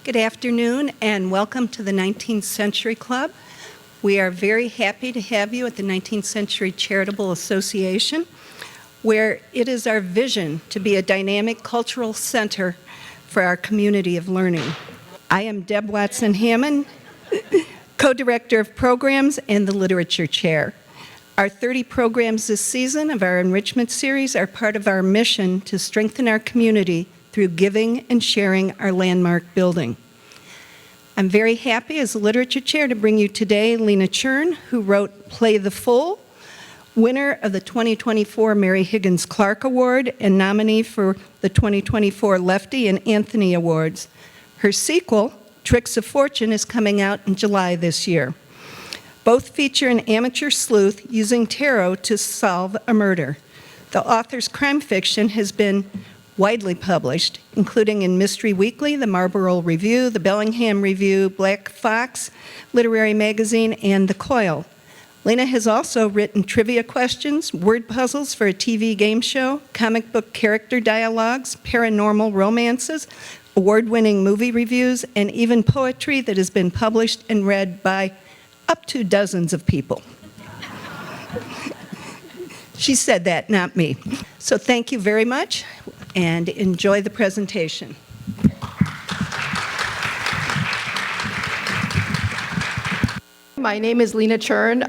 Good afternoon and welcome to the 19th Century Club. We are very happy to have you at the 19th Century Charitable Association, where it is our vision to be a dynamic cultural center for our community of learning. I am Deb Watson-Hammond, co-director of programs and the literature chair. Our 30 programs this season of our enrichment series are part of our mission to strengthen our community through giving and sharing our landmark building. I'm very happy as the literature chair to bring you today Lina Chern, who wrote Play the Fool, winner of the 2024 Mary Higgins Clark Award and nominee for the 2024 Lefty and Anthony Awards. Her sequel, Tricks of Fortune, is coming out in July this year. Both feature an amateur sleuth using tarot to solve a murder. The author's crime fiction has been widely published, including in Mystery Weekly, the Marlborough Review, the Bellingham Review, Black Fox Literary Magazine, and The Coil. Lina has also written trivia questions, word puzzles for a TV game show, comic book character dialogues, paranormal romances, award-winning movie reviews, and even poetry that has been published and read by up to dozens of people. She said that, not me. So thank you very much, and enjoy the presentation. My name is Lina Chern.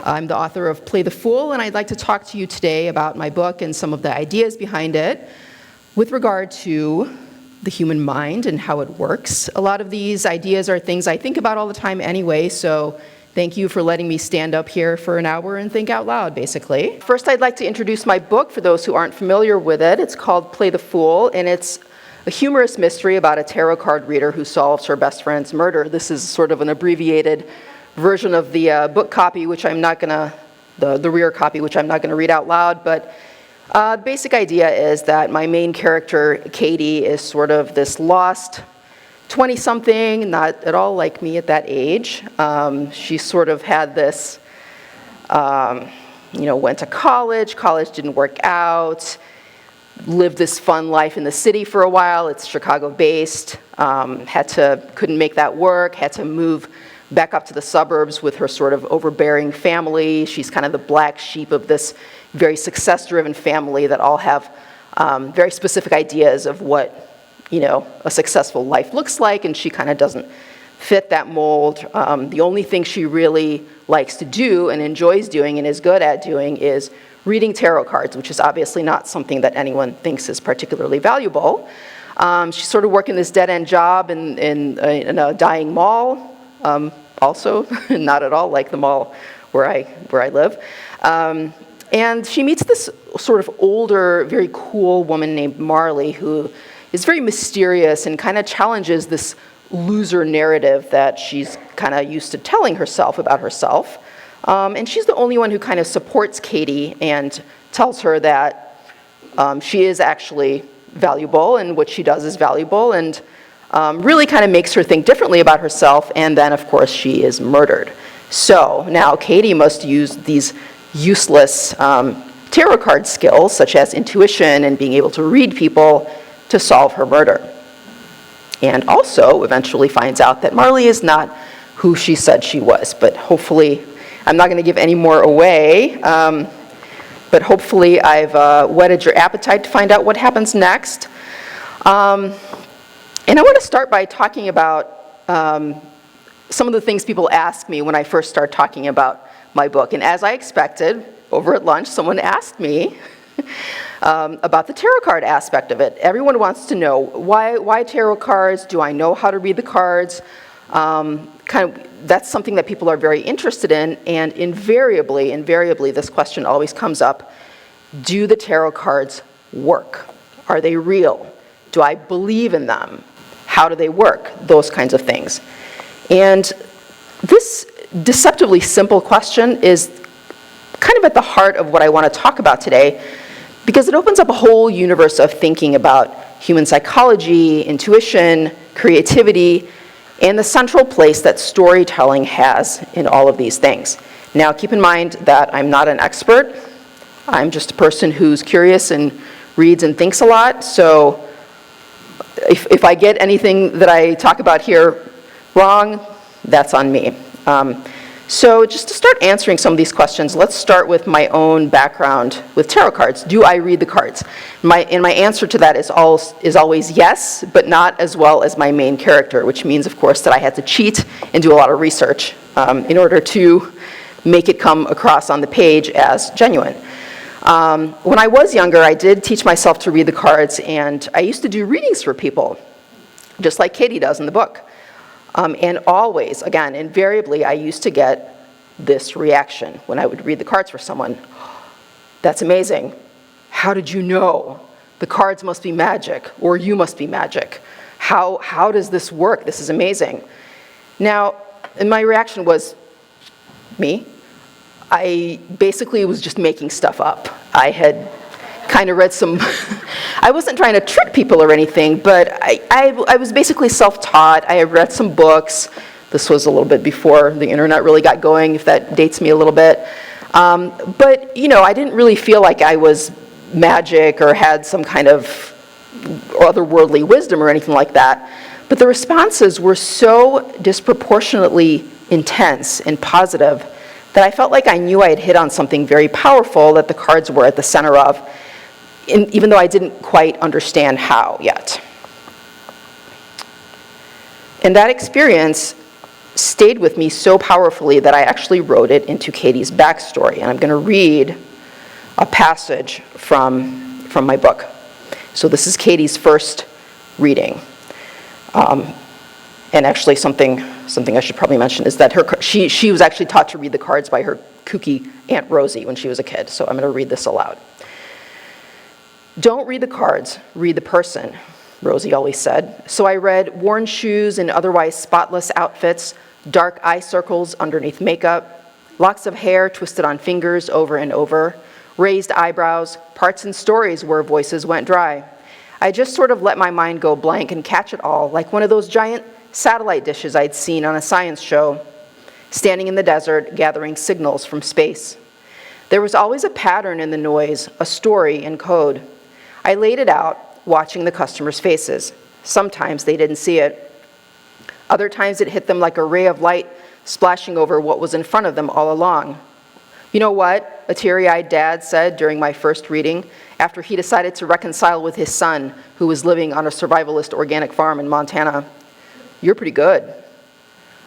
I'm the author of Play the Fool, and I'd like to talk to you today about my book and some of the ideas behind it with regard to the human mind and how it works. A lot of these ideas are things I think about all the time anyway, so thank you for letting me stand up here for an hour and think out loud, basically. First, I'd like to introduce my book for those who aren't familiar with it. It's called Play the Fool, and it's a humorous mystery about a tarot card reader who solves her best friend's murder. This is sort of an abbreviated version of the book copy, which I'm not gonna, the rear copy, which I'm not gonna read out loud, but the basic idea is that my main character, Katie, is sort of this lost 20-something, not at all like me at that age. She sort of had this, went to college didn't work out, lived this fun life in the city for a while. It's Chicago-based, couldn't make that work, had to move back up to the suburbs with her sort of overbearing family. She's kind of the black sheep of this very success-driven family that all have very specific ideas of what a successful life looks like, and she kind of doesn't fit that mold. The only thing she really likes to do and enjoys doing and is good at doing is reading tarot cards, which is obviously not something that anyone thinks is particularly valuable. She's sort of working this dead-end job in a dying mall, also not at all like the mall where I live. And she meets this sort of older, very cool woman named Marley, who is very mysterious and kind of challenges this loser narrative that she's kind of used to telling herself about herself. And she's the only one who kind of supports Katie and tells her that she is actually valuable and what she does is valuable, and really kind of makes her think differently about herself. And then, of course, she is murdered. So now Katie must use these useless tarot card skills, such as intuition and being able to read people, to solve her murder. And also eventually finds out that Marley is not who she said she was. But hopefully, I'm not going to give any more away, but hopefully I've whetted your appetite to find out what happens next. And I want to start by talking about some of the things people ask me when I first start talking about my book. And as I expected, over at lunch, someone asked me about the tarot card aspect of it. Everyone wants to know, why tarot cards? Do I know how to read the cards? That's something that people are very interested in, and invariably, this question always comes up. Do the tarot cards work? Are they real? Do I believe in them? How do they work? Those kinds of things. And this deceptively simple question is kind of at the heart of what I want to talk about today, because it opens up a whole universe of thinking about human psychology, intuition, creativity, and the central place that storytelling has in all of these things. Now, keep in mind that I'm not an expert. I'm just a person who's curious and reads and thinks a lot, so if I get anything that I talk about here wrong, that's on me. So just to start answering some of these questions, let's start with my own background with tarot cards. Do I read the cards? My answer to that is always yes, but not as well as my main character, which means, of course, that I had to cheat and do a lot of research in order to make it come across on the page as genuine. When I was younger, I did teach myself to read the cards, and I used to do readings for people, just like Katie does in the book. And always, again, invariably, I used to get this reaction when I would read the cards for someone. That's amazing. How did you know? The cards must be magic, or you must be magic. How does this work? This is amazing. Now, and my reaction was, me? I basically was just making stuff up. I had kind of read some, I wasn't trying to trick people or anything, but I was basically self-taught. I had read some books. This was a little bit before the internet really got going, if that dates me a little bit. But, you know, I didn't really feel like I was magic or had some kind of otherworldly wisdom or anything like that. But the responses were so disproportionately intense and positive that I felt like I knew I had hit on something very powerful that the cards were at the center of, even though I didn't quite understand how yet. And that experience stayed with me so powerfully that I actually wrote it into Katie's backstory. And I'm going to read a passage from my book. So this is Katie's first reading. And actually something I should probably mention is that she was actually taught to read the cards by her kooky Aunt Rosie when she was a kid. So I'm going to read this aloud. Don't read the cards, read the person, Rosie always said. So I read worn shoes and otherwise spotless outfits, dark eye circles underneath makeup, locks of hair twisted on fingers over and over, raised eyebrows, parts and stories where voices went dry. I just sort of let my mind go blank and catch it all, like one of those giant satellite dishes I'd seen on a science show, standing in the desert, gathering signals from space. There was always a pattern in the noise, a story in code. I laid it out, watching the customers' faces. Sometimes they didn't see it. Other times it hit them like a ray of light splashing over what was in front of them all along. You know what? A teary-eyed dad said during my first reading, after he decided to reconcile with his son, who was living on a survivalist organic farm in Montana. You're pretty good.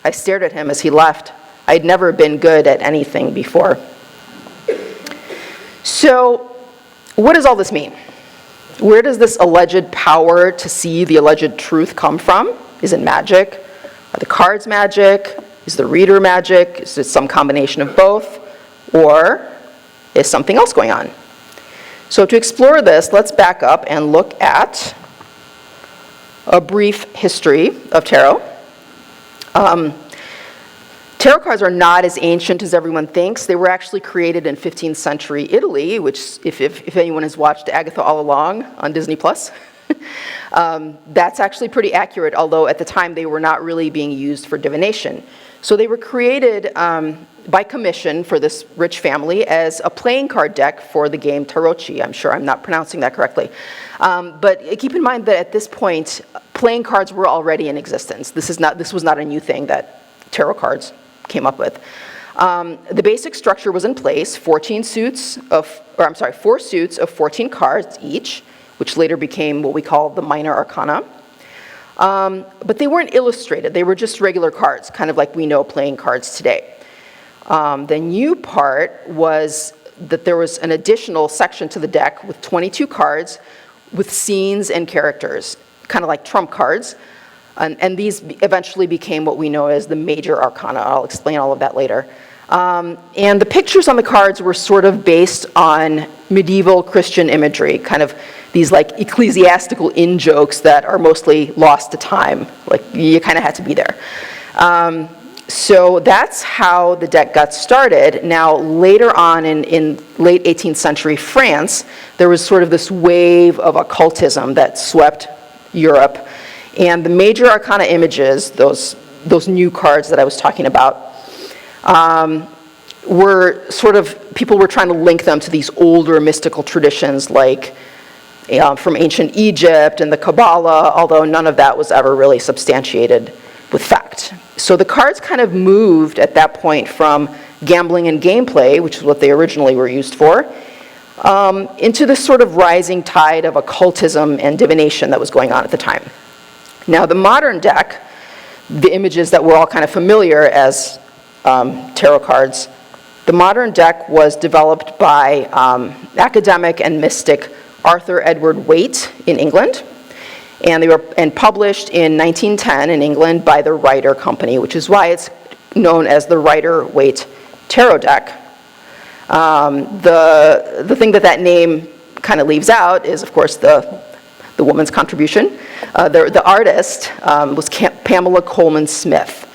I stared at him as he left. I'd never been good at anything before. So, what does all this mean? Where does this alleged power to see the alleged truth come from? Is it magic? Are the cards magic? Is the reader magic? Is it some combination of both? Or is something else going on? So to explore this, let's back up and look at a brief history of tarot. Tarot cards are not as ancient as everyone thinks. They were actually created in 15th century Italy, which if anyone has watched Agatha All Along on Disney+, that's actually pretty accurate, although at the time they were not really being used for divination. So they were created by commission for this rich family as a playing card deck for the game Tarocchi. I'm sure I'm not pronouncing that correctly. But keep in mind that at this point, playing cards were already in existence. This was not a new thing that tarot cards came up with. The basic structure was in place, 4 suits of 14 cards each, which later became what we call the minor arcana. But they weren't illustrated, they were just regular cards, kind of like we know playing cards today. The new part was that there was an additional section to the deck with 22 cards with scenes and characters, kind of like trump cards. And these eventually became what we know as the major arcana. I'll explain all of that later. And the pictures on the cards were sort of based on medieval Christian imagery, kind of these like ecclesiastical in-jokes that are mostly lost to time. Like you kind of had to be there. So that's how the deck got started. Now later on in late 18th century France, there was sort of this wave of occultism that swept Europe. And the major arcana images, those new cards that I was talking about, were sort of, people were trying to link them to these older mystical traditions like from ancient Egypt and the Kabbalah, although none of that was ever really substantiated with fact. So the cards kind of moved at that point from gambling and gameplay, which is what they originally were used for, into this sort of rising tide of occultism and divination that was going on at the time. Now the modern deck, the images that we're all kind of familiar as tarot cards, the modern deck was developed by academic and mystic Arthur Edward Waite in England, and they were published in 1910 in England by the Rider Company, which is why it's known as the Rider-Waite Tarot Deck. The thing that name kind of leaves out is, of course, the woman's contribution. The artist was Pamela Coleman Smith.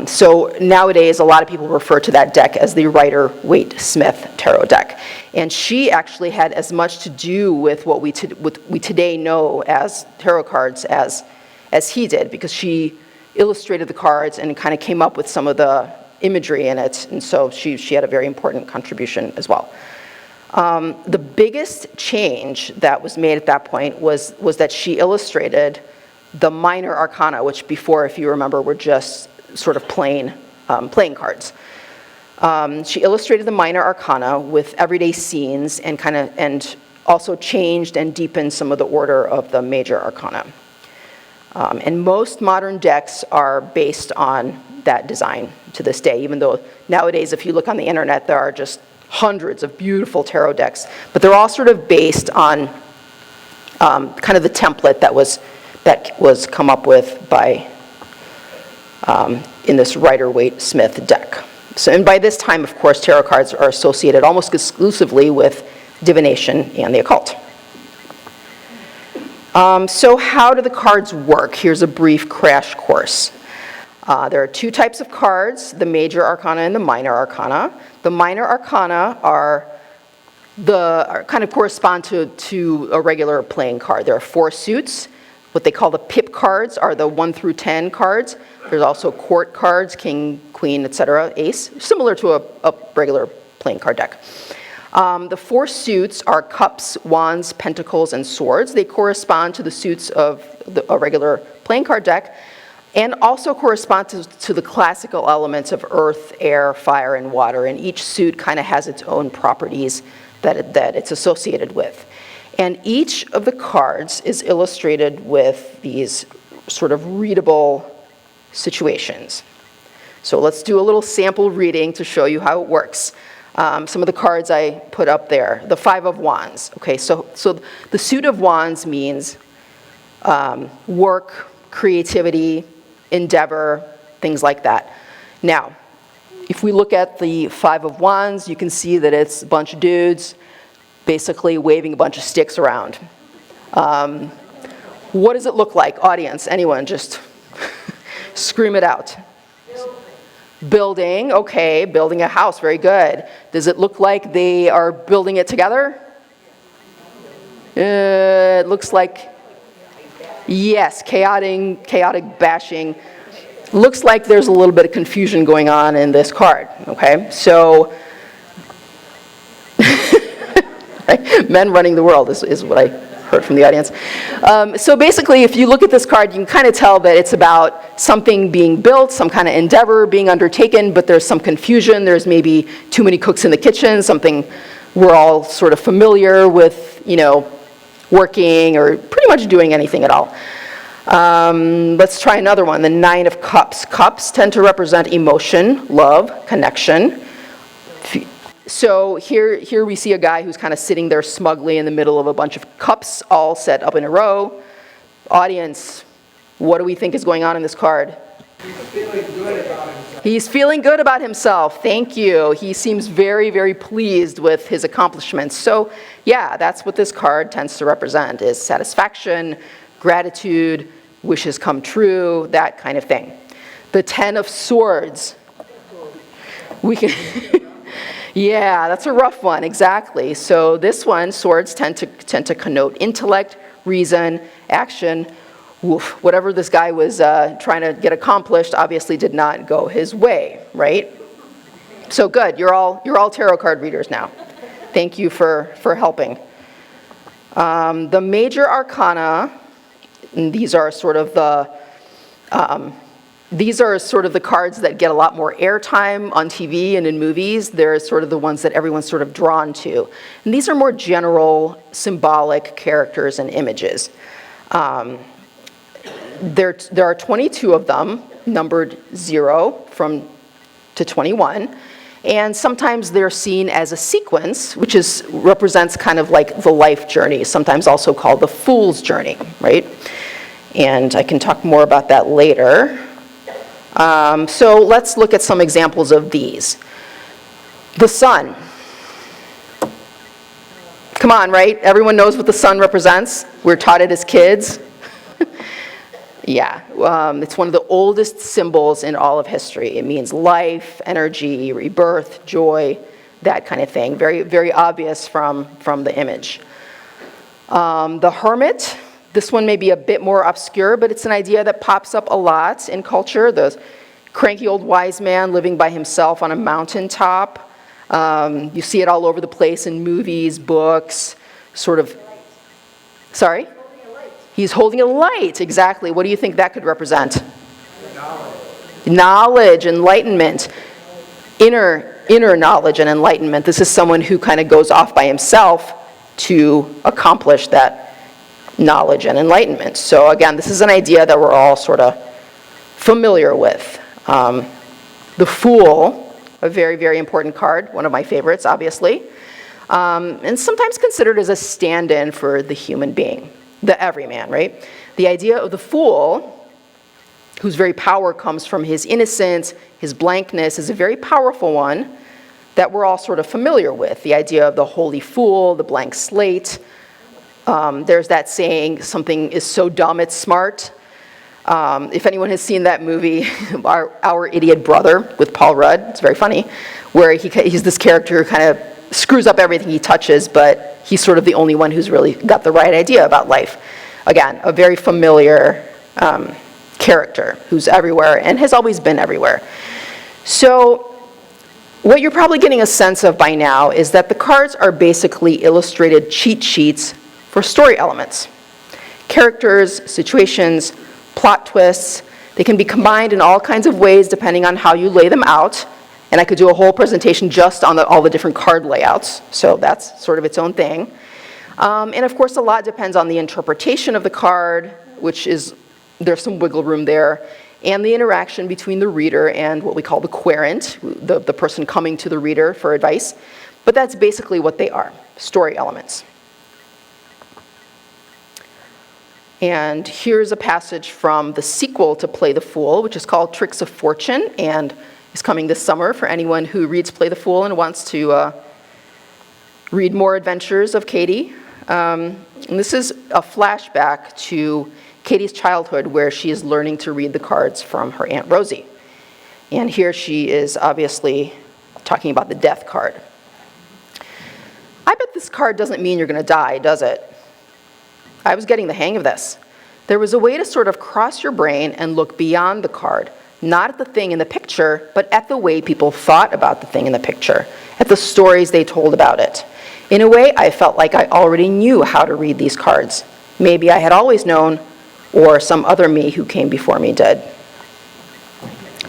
So nowadays, a lot of people refer to that deck as the Rider-Waite Smith Tarot Deck. And she actually had as much to do with what we today know as tarot cards as he did, because she illustrated the cards and kind of came up with some of the imagery in it, and so she had a very important contribution as well. The biggest change that was made at that point was that she illustrated the minor arcana, which before, if you remember, were just sort of plain playing cards. She illustrated the minor arcana with everyday scenes and also changed and deepened some of the order of the major arcana. And most modern decks are based on that design to this day, even though nowadays, if you look on the internet, there are just hundreds of beautiful tarot decks, but they're all sort of based on kind of the template that was come up with by in this Rider-Waite Smith deck. So, and by this time, of course, tarot cards are associated almost exclusively with divination and the occult. So how do the cards work? Here's a brief crash course. There are two types of cards, the major arcana and the minor arcana. The minor arcana kind of correspond to a regular playing card. There are 4 suits. What they call the pip cards are the 1 through 10 cards. There's also court cards, king, queen, etc., ace, similar to a regular playing card deck. The 4 suits are cups, wands, pentacles, and swords. They correspond to the suits of a regular playing card deck, and also correspond to the classical elements of earth, air, fire, and water. And each suit kind of has its own properties that it's associated with. And each of the cards is illustrated with these sort of readable situations. So let's do a little sample reading to show you how it works. Some of the cards I put up there. The 5 of Wands. Okay, so the suit of Wands means work, creativity, endeavor, things like that. Now, if we look at the 5 of Wands, you can see that it's a bunch of dudes basically waving a bunch of sticks around. What does it look like? Audience, anyone, just scream it out. Building, okay, building a house, very good. Does it look like they are building it together? It looks like, yes, chaotic bashing. Looks like there's a little bit of confusion going on in this card, okay? So, men running the world is what I heard from the audience. So basically, if you look at this card, you can kind of tell that it's about something being built, some kind of endeavor being undertaken, but there's some confusion. There's maybe too many cooks in the kitchen, something we're all sort of familiar with, working or pretty much doing anything at all. Let's try another one, the 9 of Cups. Cups tend to represent emotion, love, connection. So here we see a guy who's kind of sitting there smugly in the middle of a bunch of cups all set up in a row. Audience, what do we think is going on in this card? He's feeling good about himself. Thank you. He seems very, very pleased with his accomplishments. So yeah, that's what this card tends to represent, is satisfaction, gratitude, wishes come true, that kind of thing. The 10 of Swords. We can... Yeah, that's a rough one, exactly. So this one, swords tend to connote intellect, reason, action. Oof, whatever this guy was trying to get accomplished obviously did not go his way, right? So good, you're all tarot card readers now. Thank you for helping. The major arcana, and these are sort of the cards that get a lot more airtime on TV and in movies. They're sort of the ones that everyone's sort of drawn to. And these are more general, symbolic characters and images. There are 22 of them, numbered 0 to 21. And sometimes they're seen as a sequence, which represents kind of like the life journey, sometimes also called the fool's journey, right? And I can talk more about that later. So let's look at some examples of these. The sun. Come on, right? Everyone knows what the sun represents. We're taught it as kids. Yeah, it's one of the oldest symbols in all of history. It means life, energy, rebirth, joy, that kind of thing. Very, very obvious from the image. The hermit. This one may be a bit more obscure, but it's an idea that pops up a lot in culture. The cranky old wise man living by himself on a mountaintop. You see it all over the place in movies, books, sort of. Sorry? He's holding a light, exactly. What do you think that could represent? Knowledge, enlightenment, inner knowledge and enlightenment. This is someone who kind of goes off by himself to accomplish that knowledge and enlightenment. So again, this is an idea that we're all sort of familiar with. The Fool, a very, very important card, one of my favorites, obviously, and sometimes considered as a stand-in for the human being, the everyman, right? The idea of the fool, whose very power comes from his innocence, his blankness, is a very powerful one that we're all sort of familiar with. The idea of the holy fool, the blank slate. There's that saying, something is so dumb it's smart. If anyone has seen that movie, Our Idiot Brother with Paul Rudd, it's very funny, where he's this character who kind of screws up everything he touches, but he's sort of the only one who's really got the right idea about life. Again, a very familiar character who's everywhere and has always been everywhere. So what you're probably getting a sense of by now is that the cards are basically illustrated cheat sheets for story elements. Characters, situations, plot twists, they can be combined in all kinds of ways depending on how you lay them out. And I could do a whole presentation just on all the different card layouts, so that's sort of its own thing. And of course, a lot depends on the interpretation of the card, which is, there's some wiggle room there, and the interaction between the reader and what we call the querent, the person coming to the reader for advice. But that's basically what they are, story elements. And here's a passage from the sequel to Play the Fool, which is called Tricks of Fortune, and is coming this summer for anyone who reads Play the Fool and wants to read more adventures of Katie. And this is a flashback to Katie's childhood where she is learning to read the cards from her Aunt Rosie. And here she is obviously talking about the death card. I bet this card doesn't mean you're going to die, does it? I was getting the hang of this. There was a way to sort of cross your brain and look beyond the card, not at the thing in the picture, but at the way people thought about the thing in the picture, at the stories they told about it. In a way, I felt like I already knew how to read these cards. Maybe I had always known, or some other me who came before me did.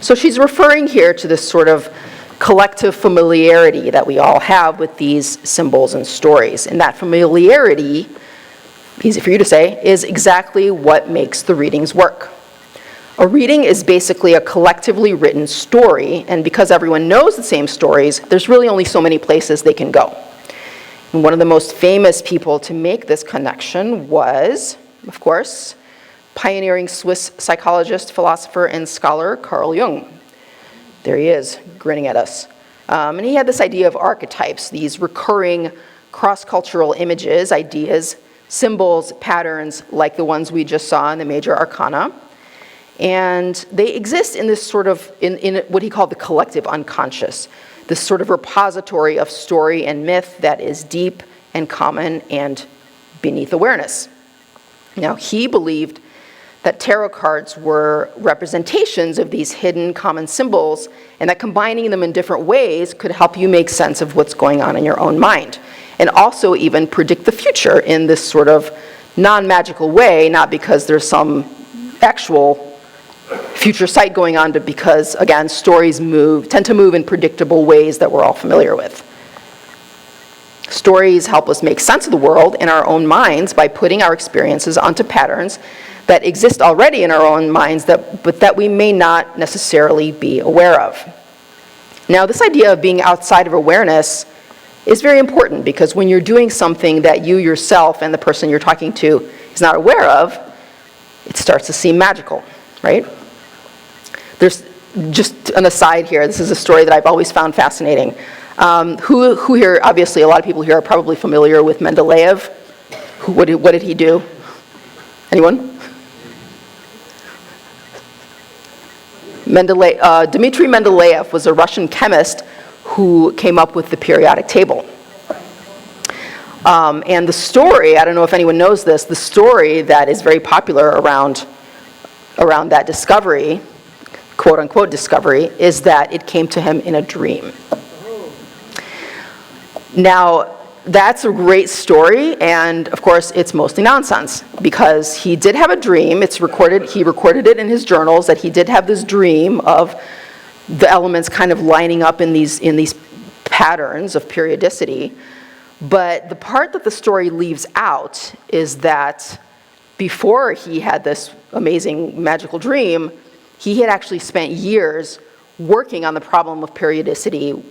So she's referring here to this sort of collective familiarity that we all have with these symbols and stories. And that familiarity, easy for you to say, is exactly what makes the readings work. A reading is basically a collectively written story, and because everyone knows the same stories, there's really only so many places they can go. And one of the most famous people to make this connection was, of course, pioneering Swiss psychologist, philosopher, and scholar Carl Jung. There he is, grinning at us. And he had this idea of archetypes, these recurring cross-cultural images, ideas, symbols, patterns, like the ones we just saw in the major arcana. And they exist in this sort of, in what he called the collective unconscious, this sort of repository of story and myth that is deep and common and beneath awareness. Now, he believed that tarot cards were representations of these hidden common symbols, and that combining them in different ways could help you make sense of what's going on in your own mind. and also even predict the future in this sort of non-magical way, not because there's some actual future sight going on, but because, again, stories tend to move in predictable ways that we're all familiar with. Stories help us make sense of the world in our own minds by putting our experiences onto patterns that exist already in our own minds, but that we may not necessarily be aware of. Now, this idea of being outside of awareness is very important, because when you're doing something that you yourself and the person you're talking to is not aware of, it starts to seem magical, right? There's just an aside here. This is a story that I've always found fascinating. Who here, obviously a lot of people here are probably familiar with Mendeleev. What did he do? Anyone? Dmitri Mendeleev was a Russian chemist who came up with the periodic table. And the story, I don't know if anyone knows this, the story that is very popular around that discovery, quote unquote discovery, is that it came to him in a dream. Now, that's a great story, and of course it's mostly nonsense, because he did have a dream. It's recorded, he recorded it in his journals, that he did have this dream of the elements kind of lining up in these patterns of periodicity. But the part that the story leaves out is that before he had this amazing magical dream, he had actually spent years working on the problem of periodicity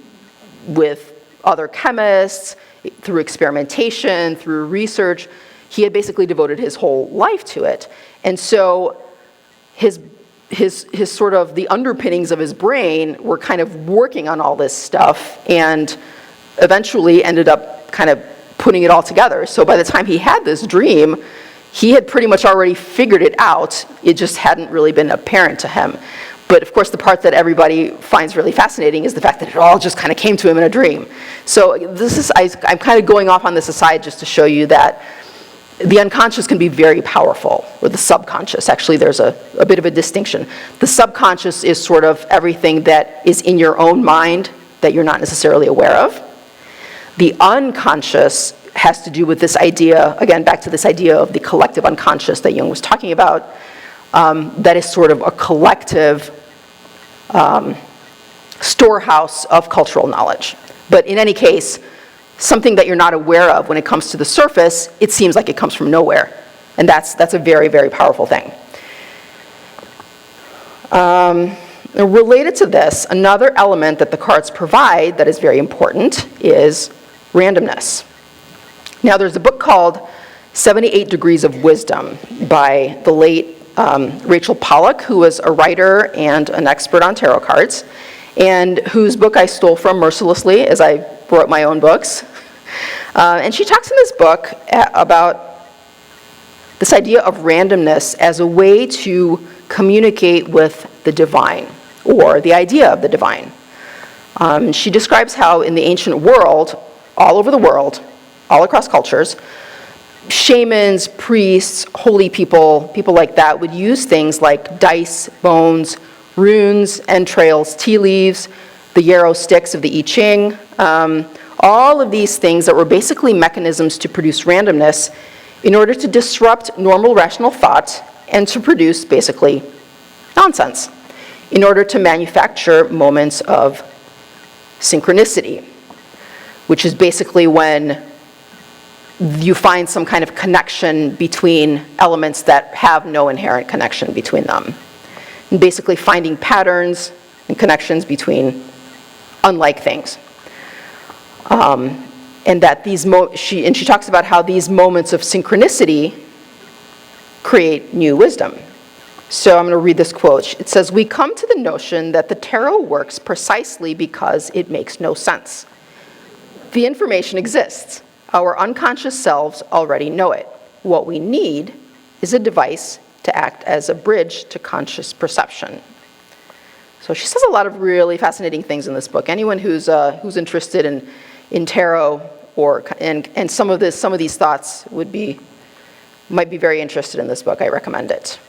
with other chemists, through experimentation, through research. He had basically devoted his whole life to it. And so his sort of, the underpinnings of his brain were kind of working on all this stuff, and eventually ended up kind of putting it all together. So by the time he had this dream, he had pretty much already figured it out. It just hadn't really been apparent to him. But of course, the part that everybody finds really fascinating is the fact that it all just kind of came to him in a dream. So I'm kind of going off on this aside just to show you that the unconscious can be very powerful, or the subconscious. Actually, there's a bit of a distinction. The subconscious is sort of everything that is in your own mind that you're not necessarily aware of. The unconscious has to do with this idea, again, back to this idea of the collective unconscious that Jung was talking about, that is sort of a collective storehouse of cultural knowledge. But in any case, something that you're not aware of when it comes to the surface, it seems like it comes from nowhere. And that's a very, very powerful thing. Related to this, another element that the cards provide that is very important is randomness. Now, there's a book called 78 Degrees of Wisdom by the late Rachel Pollack, who was a writer and an expert on tarot cards, and whose book I stole from mercilessly as I wrote my own books. And she talks in this book about this idea of randomness as a way to communicate with the divine, or the idea of the divine. She describes how in the ancient world, all over the world, all across cultures, shamans, priests, holy people, people like that would use things like dice, bones, runes, entrails, tea leaves, the yarrow sticks of the I Ching, all of these things that were basically mechanisms to produce randomness in order to disrupt normal rational thought and to produce basically nonsense, in order to manufacture moments of synchronicity, which is basically when you find some kind of connection between elements that have no inherent connection between them. And basically finding patterns and connections between unlike things. And that she talks about how these moments of synchronicity create new wisdom. So I'm going to read this quote. It says, "We come to the notion that the tarot works precisely because it makes no sense. The information exists. Our unconscious selves already know it. What we need is a device to act as a bridge to conscious perception." So she says a lot of really fascinating things in this book. Anyone who's interested in tarot and some of these thoughts might be very interested in this book. I recommend it.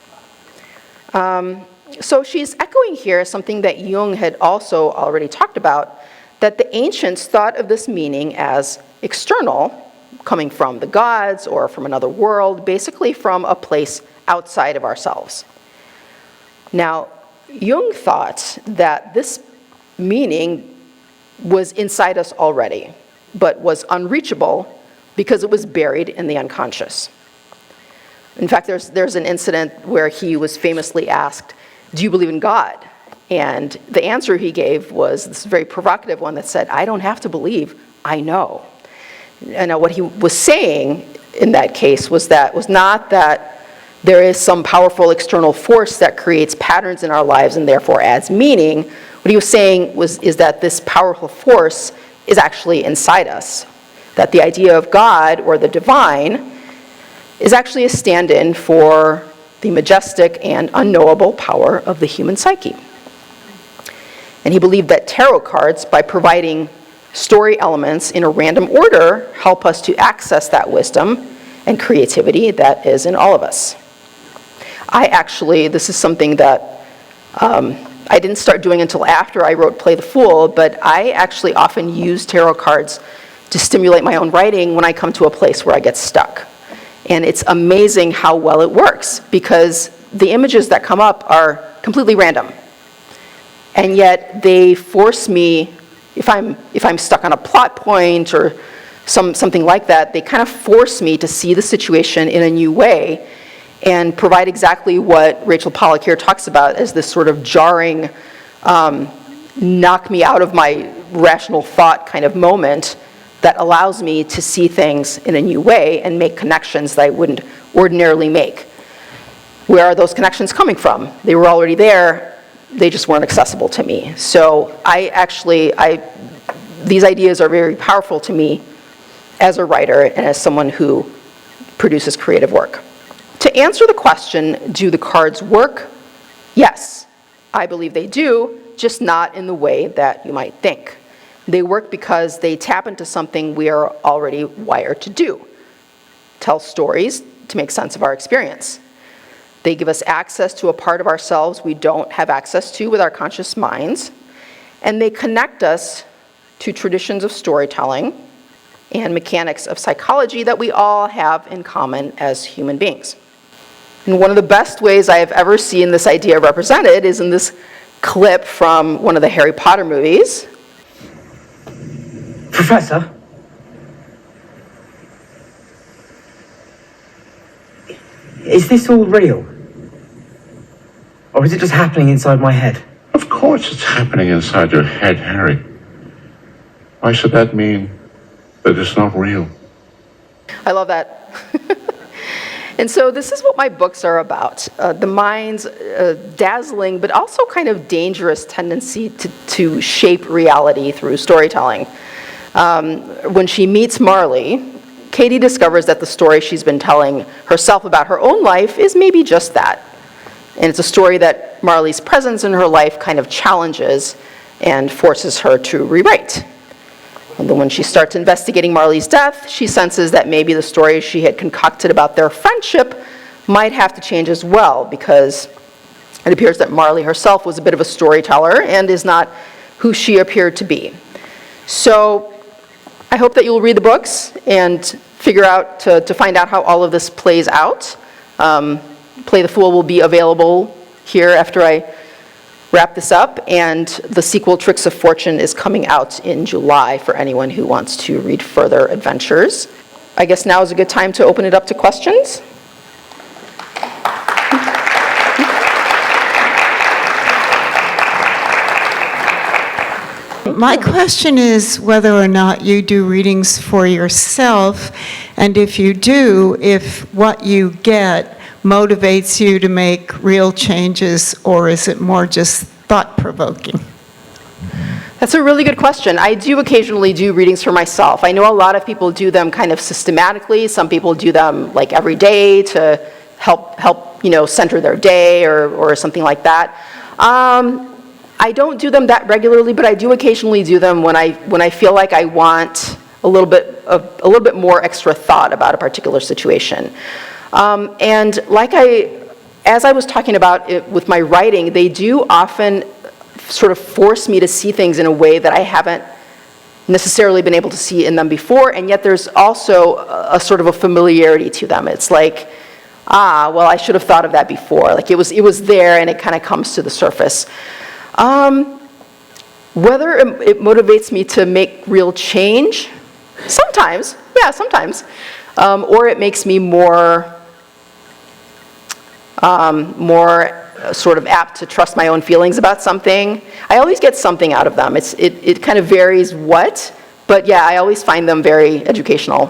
So she's echoing here something that Jung had also already talked about, that the ancients thought of this meaning as external, coming from the gods or from another world, basically from a place outside of ourselves. Now, Jung thought that this meaning was inside us already, but was unreachable because it was buried in the unconscious. In fact, there's an incident where he was famously asked, "Do you believe in God?" And the answer he gave was this very provocative one that said, "I don't have to believe, I know." And what he was saying in that case was not that there is some powerful external force that creates patterns in our lives and therefore adds meaning. What he was saying is that this powerful force is actually inside us. That the idea of God or the divine is actually a stand-in for the majestic and unknowable power of the human psyche. And he believed that tarot cards, by providing story elements in a random order, help us to access that wisdom and creativity that is in all of us. This is something that I didn't start doing until after I wrote Play the Fool, but I actually often use tarot cards to stimulate my own writing when I come to a place where I get stuck. And it's amazing how well it works, because the images that come up are completely random. And yet they force me, if I'm stuck on a plot point or something like that, they kind of force me to see the situation in a new way and provide exactly what Rachel Pollack here talks about as this sort of jarring, knock me out of my rational thought kind of moment that allows me to see things in a new way and make connections that I wouldn't ordinarily make. Where are those connections coming from? They were already there, they just weren't accessible to me. So these ideas are very powerful to me as a writer and as someone who produces creative work. To answer the question, do the cards work? Yes, I believe they do, just not in the way that you might think. They work because they tap into something we are already wired to do: tell stories to make sense of our experience. They give us access to a part of ourselves we don't have access to with our conscious minds, and they connect us to traditions of storytelling and mechanics of psychology that we all have in common as human beings. And one of the best ways I have ever seen this idea represented is in this clip from one of the Harry Potter movies. Professor? Is this all real? Or is it just happening inside my head? Of course it's happening inside your head, Harry. Why should that mean that it's not real? I love that. And so this is what my books are about. The mind's dazzling but also kind of dangerous tendency to shape reality through storytelling. When she meets Marley, Katie discovers that the story she's been telling herself about her own life is maybe just that. And it's a story that Marley's presence in her life kind of challenges and forces her to rewrite. And then when she starts investigating Marley's death, she senses that maybe the story she had concocted about their friendship might have to change as well, because it appears that Marley herself was a bit of a storyteller and is not who she appeared to be. So I hope that you'll read the books and figure out to find out how all of this plays out. Play the Fool will be available here after I wrap this up, and the sequel, Tricks of Fortune, is coming out in July for anyone who wants to read further adventures. I guess now is a good time to open it up to questions. My question is whether or not you do readings for yourself, and if you do, if what you get motivates you to make real changes, or is it more just thought-provoking? That's a really good question. I do occasionally do readings for myself. I know a lot of people do them kind of systematically. Some people do them like every day to help center their day or something like that. I don't do them that regularly, but I do occasionally do them when I feel like I want a little bit more extra thought about a particular situation. And as I was talking about it with my writing, they do often sort of force me to see things in a way that I haven't necessarily been able to see in them before, and yet there's also a sort of a familiarity to them. It's like, well, I should have thought of that before. Like it was there, and it kind of comes to the surface. Whether it motivates me to make real change, sometimes, yeah, sometimes. Or it makes me more sort of apt to trust my own feelings about something. I always get something out of them. It kind of varies what, but yeah, I always find them very educational.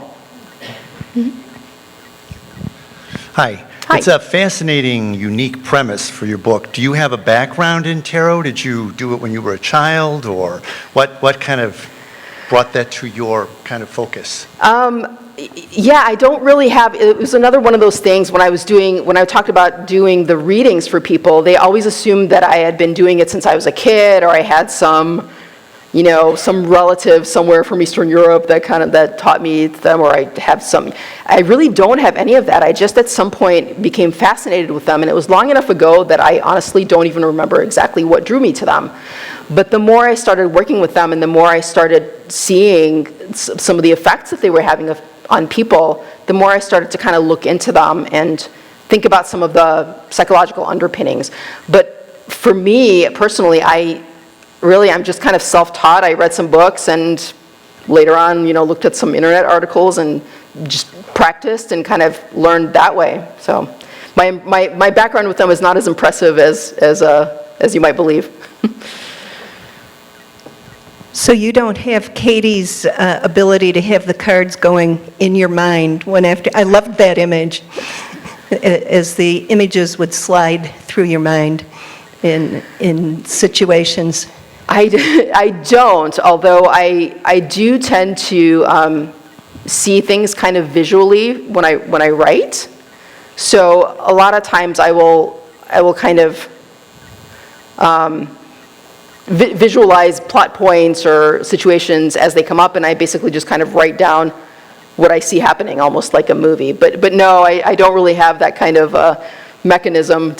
Hi. Hi. It's a fascinating, unique premise for your book. Do you have a background in tarot? Did you do it when you were a child, or what kind of brought that to your kind of focus? Yeah, I don't really have, it was another one of those things when I talked about doing the readings for people, they always assumed that I had been doing it since I was a kid, or I had some relative somewhere from Eastern Europe that taught me them, or I have some. I really don't have any of that. I just at some point became fascinated with them, and it was long enough ago that I honestly don't even remember exactly what drew me to them. But the more I started working with them, and the more I started seeing some of the effects that they were having on people, the more I started to kind of look into them and think about some of the psychological underpinnings. But for me, personally, I'm just kind of self-taught. I read some books and later on, looked at some internet articles and just practiced and kind of learned that way. So my background with them is not as impressive as you might believe. So you don't have Katie's ability to have the cards going in your mind one after. I loved that image, as the images would slide through your mind in situations. I don't, although I do tend to see things kind of visually when I write. So a lot of times I will kind of visualize plot points or situations as they come up, and I basically just kind of write down what I see happening, almost like a movie. But no, I don't really have that kind of mechanism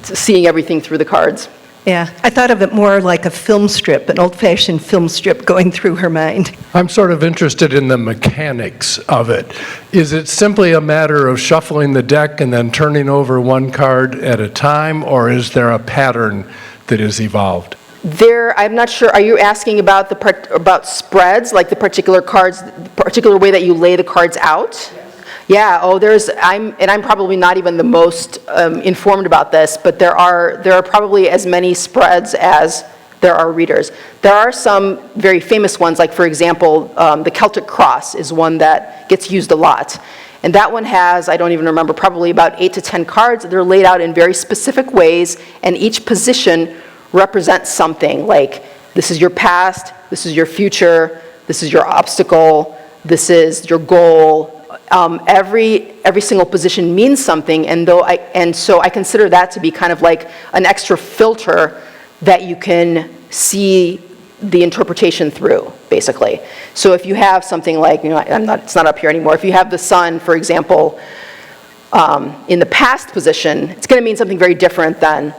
seeing everything through the cards. Yeah, I thought of it more like a film strip, an old-fashioned film strip going through her mind. I'm sort of interested in the mechanics of it. Is it simply a matter of shuffling the deck and then turning over one card at a time, or is there a pattern that is evolved? I'm not sure, are you asking about about spreads, like the particular cards, the particular way that you lay the cards out? Yeah, I'm probably not even the most informed about this, but there are probably as many spreads as there are readers. There are some very famous ones, like for example, the Celtic Cross is one that gets used a lot. And that one has, I don't even remember, probably about 8 to 10 cards. They're laid out in very specific ways, and each position represents something, like this is your past, this is your future, this is your obstacle, this is your goal. Every single position means something, and so I consider that to be kind of like an extra filter that you can see the interpretation through, basically. So if you have something like, it's not up here anymore. If you have the sun, for example, in the past position, it's going to mean something very different than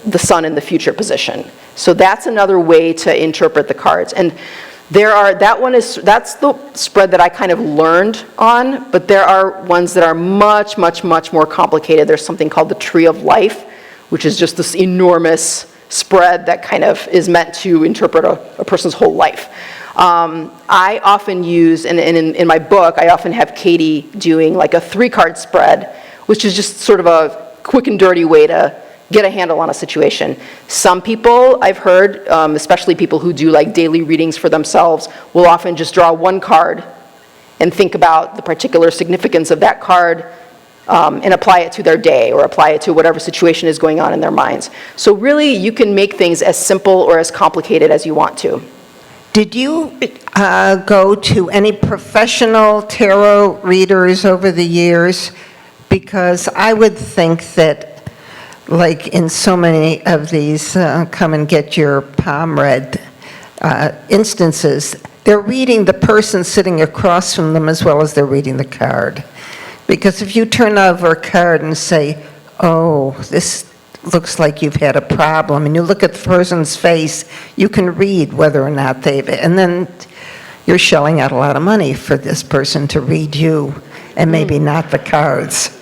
the sun in the future position. So that's another way to interpret the cards. And that's the spread that I kind of learned on, but there are ones that are much, much, much more complicated. There's something called the Tree of Life, which is just this enormous spread that kind of is meant to interpret a person's whole life. I often use, and in my book, I often have Katie doing like a 3-card spread, which is just sort of a quick and dirty way to get a handle on a situation. Some people, I've heard, especially people who do like daily readings for themselves, will often just draw 1 card and think about the particular significance of that card and apply it to their day or apply it to whatever situation is going on in their minds. So really, you can make things as simple or as complicated as you want to. Did you go to any professional tarot readers over the years? Because I would think that, like in so many of these come and get your palm read instances, they're reading the person sitting across from them as well as they're reading the card. Because if you turn over a card and say, oh, this looks like you've had a problem, and you look at the person's face, you can read whether or not they've, and then you're shelling out a lot of money for this person to read you, and maybe not the cards.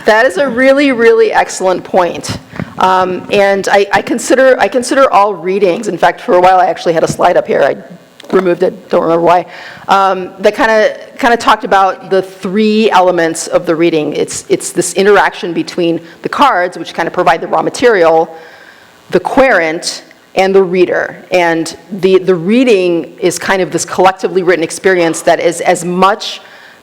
That is a really, really excellent point. And I consider all readings, in fact, for a while I actually had a slide up here, I removed it, don't remember why, that kind of talked about the three elements of the reading. It's this interaction between the cards, which kind of provide the raw material, the querent, and the reader. And the reading is kind of this collectively written experience that is as much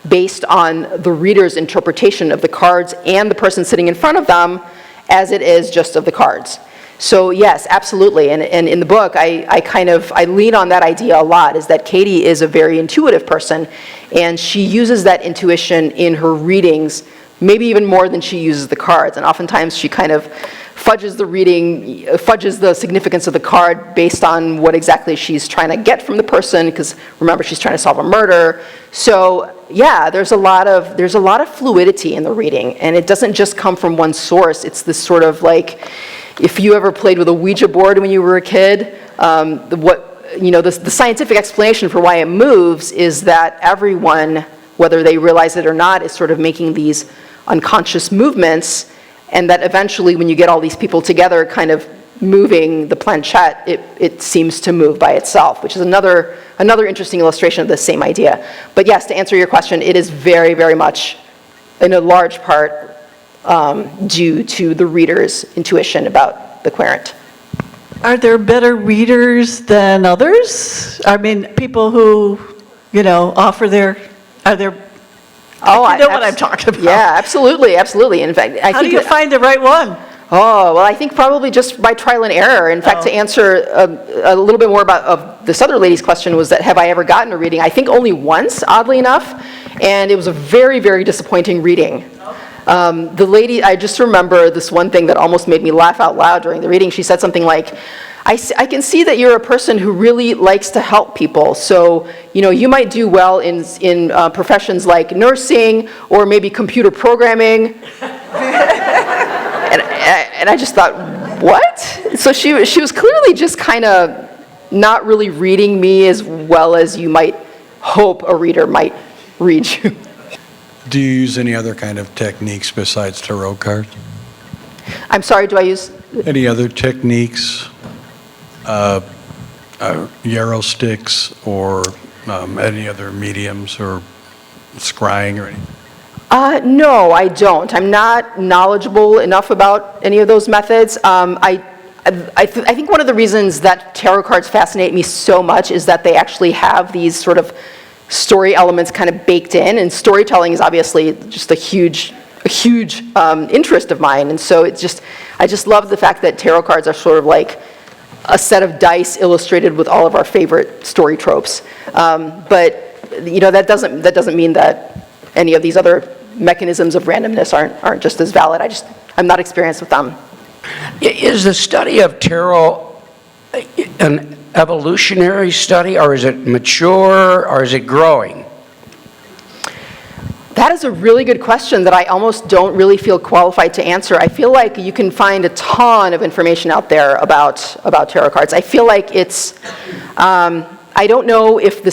based on the reader's interpretation of the cards and the person sitting in front of them as it is just of the cards. So yes, absolutely, and in the book, I lean on that idea a lot, is that Katie is a very intuitive person, and she uses that intuition in her readings, maybe even more than she uses the cards, and oftentimes she kind of fudges the significance of the card based on what exactly she's trying to get from the person, because remember, she's trying to solve a murder. So yeah, there's a lot of fluidity in the reading, and it doesn't just come from one source. It's this sort of like, if you ever played with a Ouija board when you were a kid, the scientific explanation for why it moves is that everyone, whether they realize it or not, is sort of making these unconscious movements, and that eventually when you get all these people together kind of moving the planchette, it seems to move by itself, which is another interesting illustration of the same idea. But yes, to answer your question, it is very, very much, in a large part, due to the reader's intuition about the querent. Are there better readers than others? I mean, people who, offer are there, you know what I'm talking about. Yeah, absolutely. In fact, How do you find the right one? Oh, well, I think probably just by trial and error. In fact, to answer a little bit more of this other lady's question was that, have I ever gotten a reading? I think only once, oddly enough, and it was a very, very disappointing reading. The lady, I just remember this one thing that almost made me laugh out loud during the reading. She said something like, I can see that you're a person who really likes to help people, so you might do well in professions like nursing or maybe computer programming. And I just thought, what? So she was clearly just kind of not really reading me as well as you might hope a reader might read you. Do you use any other kind of techniques besides tarot cards? I'm sorry, do I use? Any other techniques, yarrow sticks, or any other mediums, or scrying or anything? No, I don't. I'm not knowledgeable enough about any of those methods. I think one of the reasons that tarot cards fascinate me so much is that they actually have these sort of story elements kind of baked in, and storytelling is obviously just a huge interest of mine. And so I just love the fact that tarot cards are sort of like a set of dice illustrated with all of our favorite story tropes. But that doesn't mean that any of these other mechanisms of randomness aren't just as valid. I'm not experienced with them. Is the study of tarot an evolutionary study, or is it mature, or is it growing? That is a really good question that I almost don't really feel qualified to answer. I feel like you can find a ton of information out there about tarot cards. I feel like it's, I don't know if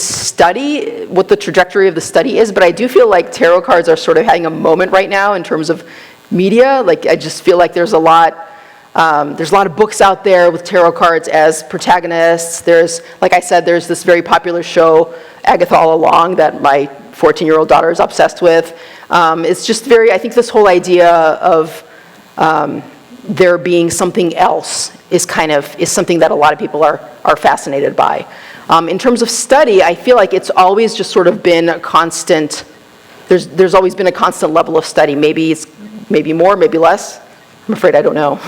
what the trajectory of the study is, but I do feel like tarot cards are sort of having a moment right now in terms of media. Like, I just feel like there's a lot of books out there with tarot cards as protagonists. Like I said, there's this very popular show, Agatha All Along, that my 14-year-old daughter is obsessed with. It's just I think this whole idea of there being something else is something that a lot of people are fascinated by. In terms of study, I feel like it's always just sort of been a constant, there's always been a constant level of study. Maybe more, maybe less. I'm afraid I don't know.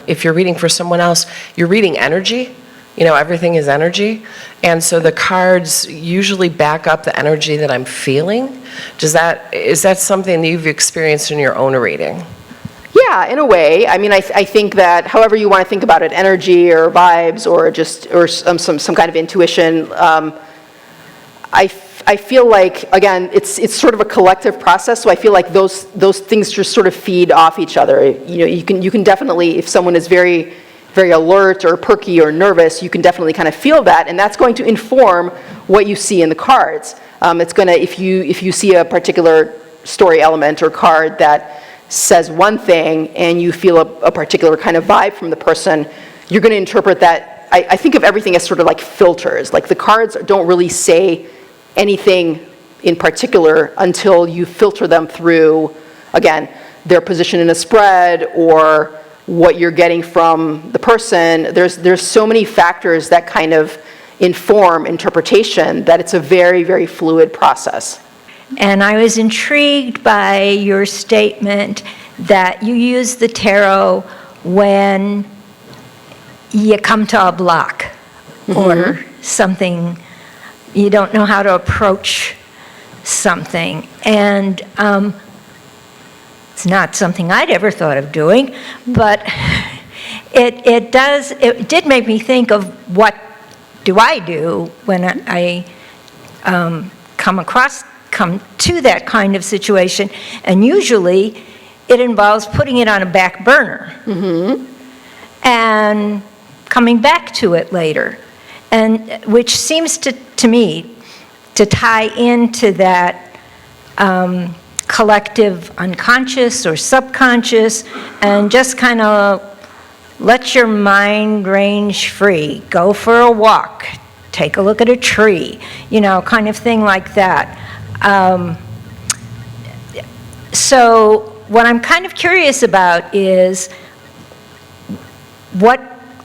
If you're reading for someone else, you're reading energy. Everything is energy. And so the cards usually back up the energy that I'm feeling. Is that something that you've experienced in your own reading? Yeah, in a way. I mean, I think that however you want to think about it, energy or vibes or some kind of intuition, I I feel like, again, it's sort of a collective process, so I feel like those things just sort of feed off each other. You can definitely, if someone is very, very alert or perky or nervous, you can definitely kind of feel that, and that's going to inform what you see in the cards. It's going to, if you see a particular story element or card that says one thing and you feel a particular kind of vibe from the person, you're going to interpret that. I think of everything as sort of like filters. Like the cards don't really say anything in particular until you filter them through, again, their position in a spread or what you're getting from the person. There's so many factors that kind of inform interpretation that it's a very, very fluid process. And I was intrigued by your statement that you use the tarot when you come to a block or something, you don't know how to approach something. And it's not something I'd ever thought of doing, but it did make me think of what do I do when I come to that kind of situation, and usually it involves putting it on a back burner and coming back to it later, and which seems to me to tie into that collective unconscious or subconscious, and just kind of let your mind range free. Go for a walk, take a look at a tree, kind of thing like that. So what I'm kind of curious about is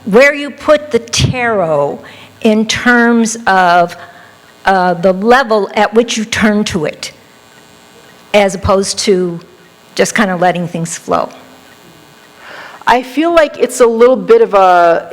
where you put the tarot in terms of the level at which you turn to it, as opposed to just kind of letting things flow. I feel like it's a little bit of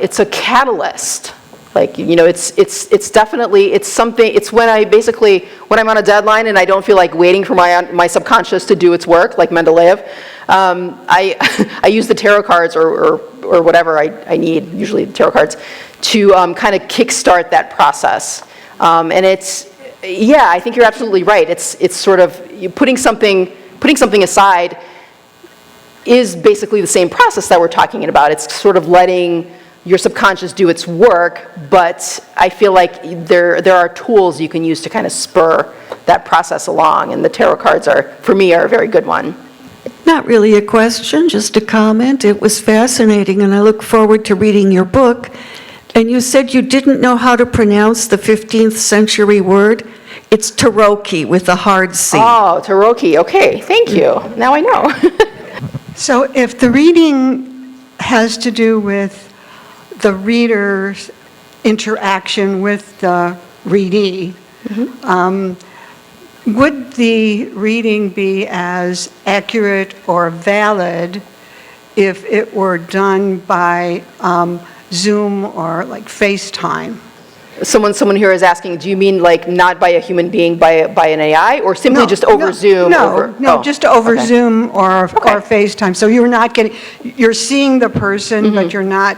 it's a catalyst. Like, it's definitely, it's something, it's when when I'm on a deadline and I don't feel like waiting for my subconscious to do its work, like Mendeleev, I use the tarot cards or whatever I need, usually tarot cards, to kind of kickstart that process. And I think you're absolutely right. It's sort of, putting something aside is basically the same process that we're talking about. It's sort of letting your subconscious do its work, but I feel like there are tools you can use to kind of spur that process along, and the tarot cards for me, are a very good one. Not really a question, just a comment. It was fascinating, and I look forward to reading your book. And you said you didn't know how to pronounce the 15th century word. It's Taroki with a hard C. Oh, Taroki. Okay, thank you. Now I know. So if the reading has to do with the reader's interaction with the readee, would the reading be as accurate or valid if it were done by Zoom or like FaceTime? Someone here is asking, do you mean like not by a human being, by an AI, or simply just over Zoom? Just over Zoom or FaceTime. So you're seeing the person, but you're not,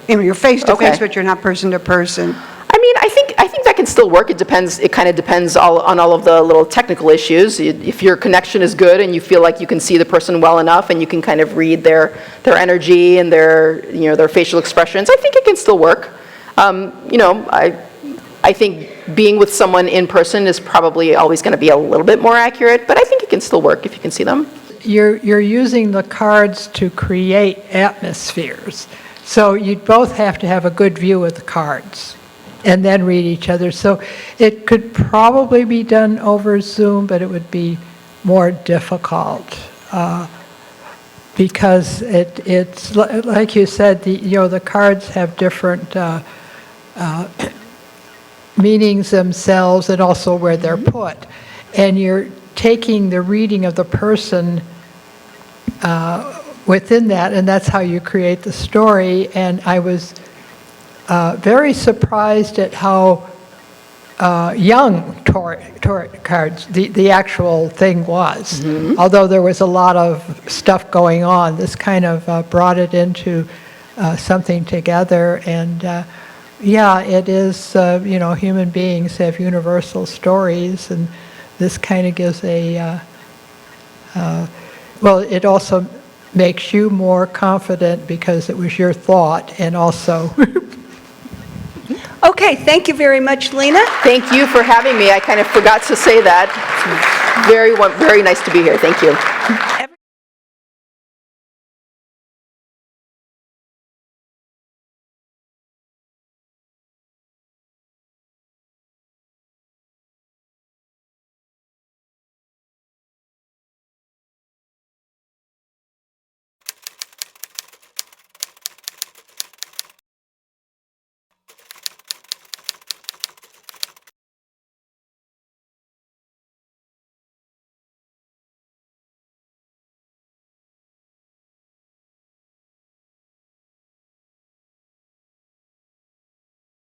you're face to face, but you're not person to person. I mean, I think that can still work. It kind of depends on all of the little technical issues. If your connection is good and you feel like you can see the person well enough and you can kind of read their energy and their facial expressions, I think it can still work. I think being with someone in person is probably always going to be a little bit more accurate, but I think it can still work if you can see them. You're using the cards to create atmospheres. So you'd both have to have a good view of the cards and then read each other. So it could probably be done over Zoom, but it would be more difficult because it's like you said, the cards have different meanings themselves and also where they're put. And you're taking the reading of the person within that, and that's how you create the story. And I was very surprised at how young tarot cards the actual thing was. Although there was a lot of stuff going on, this kind of brought it into something together. And yeah, it is, human beings have universal stories, and this kind of gives well, it also makes you more confident because it was your thought, and also... Okay, thank you very much, Lina. Thank you for having me. I kind of forgot to say that. Very nice to be here. Thank you.